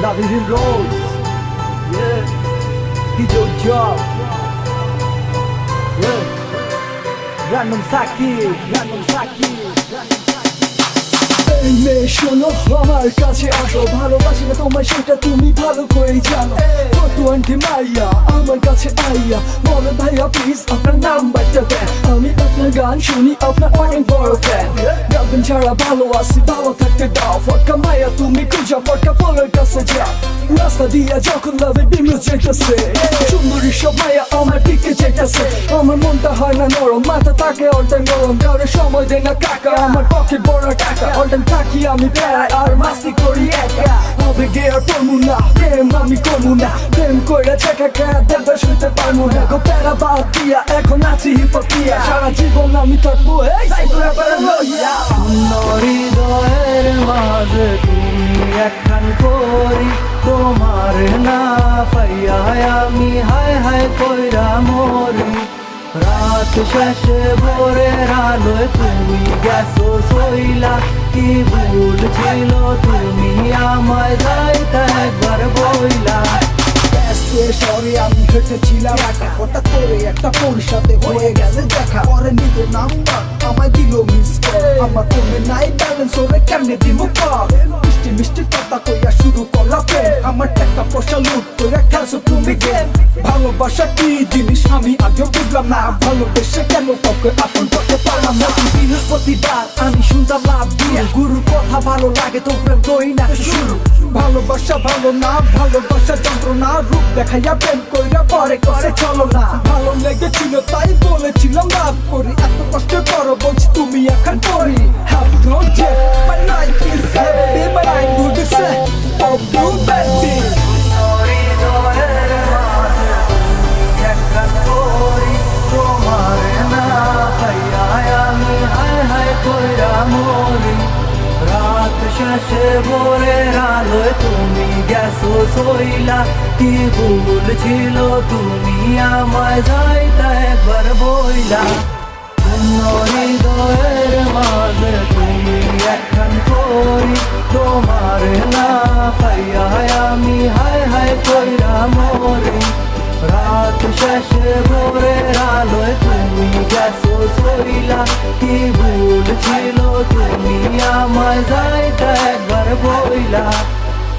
Navin Rose, yeah, DJ Job, yeah, Random Saki, Random Saki. এই মেয়ে শোনো আমার কাছে আসো, ভালোবাসি না তোমায় সেটা তুমি ভালো করেই জানো। কত আন্টি মাইয়া আমার কাছে আইয়া বলে ভাইয়া প্লিজ আপনার নাম্বারটা দেন, আমি আপনার গান শুনি আপনার অনেক বড় ফ্যান। গার্লফ্রেন্ড ছাড়া ভালো আছি, ভালো থাকতে দাও। ফটকা মাইয়া তুমি খুঁজা ফটকা পোলের কাছে যাও, রাস্তা দিয়া যখন লাভে ডিমে চাইতেছে। সুন্দরী সব মাইয়া আমার দিকে চাইতেছে, আমার মনটা হয় না নরম, মাথা থাকে অল্টাইম গরম। কাউরে সময় দেয় না কাকা, আমার পক্ষে বড় টাকা। অল্টাইম থাকি আমি বেড়াই আর মাস্তি করি একা। হবে গে আর পড়মু না, প্রেম আমি করমু না। প্রেম কইরা ছেকা খেয়া দেখবে শুনতে পারমু না। গো প্যারা বাদ দিয়া এখন আছি হিপকিয়া, সারা জীবন আমি থাকবো এই সাইকোরা প্যারা লইয়া। হৃদয়ের মাঝে তুমি একখান করি, তোমার না পাইয়া আমি হায় হায় কইরা মরি। রাত শেষে ভোরের আলোয় তুমি গেছো সইলা, কি ভুল ছিল তুমি আমায় যাইতে একবার বইলা। শহরে আমি হেঁটেছিলাম একা, হঠাৎ করে একটা পরির সাথে হয়ে গেছে দেখা। পরে নিল নাম্বার আমায় দিল মিস কল, আমার ফোনে নাই ব্যালেন্স ওরে কেমনে দিমু কল। মিষ্টি মিষ্টি কথা কইয়া শুরু করলা প্রেম, আমার টাকা পয়সা লুট কইরা খেলছো তুমি গেম। ভালোবাসা কি জিনিস আমি আজও বুঝলাম না, ভালোবেসে কেন কাউকে আপন করতে পারলাম না। বৃহস্পতিবার আমি শুনতাম লাভ দিয়ে, গুরুর কথা ভালো লাগে তো প্রেম কই না শুরু। ভালোবাসা ভালো না, ভালোবাসা যন্ত্রণা, রূপ দেখাইয়া প্রেম কইরা পরে করে চলো না। ভালো লেগেছিল তাই বলেছিলাম লাভ করি, এত কষ্ট করো বলছি তুমি এখন করি। Have no jet, my life is happy, but I do the same of you baby. হৃদয়ের মাঝে তুমি একখান করি, তোমার না পাইয়া আমি হায় হায় কইরা মরি। রাত শেষে ভোরের আলোয় তুমি গেছো সইলা, কি ভুল ছিল তুমি আমায় যাইতে একবার বইলা। হৃদয়ের মাঝে তুমি একখান করি, তোমার না পাইয়া আমি হায় হায় কইরা মরি। রাত শেষে ভোরের আলোয় তুমি গেছো সইলা, কি ভুল ছিল তুমি আমায় যাই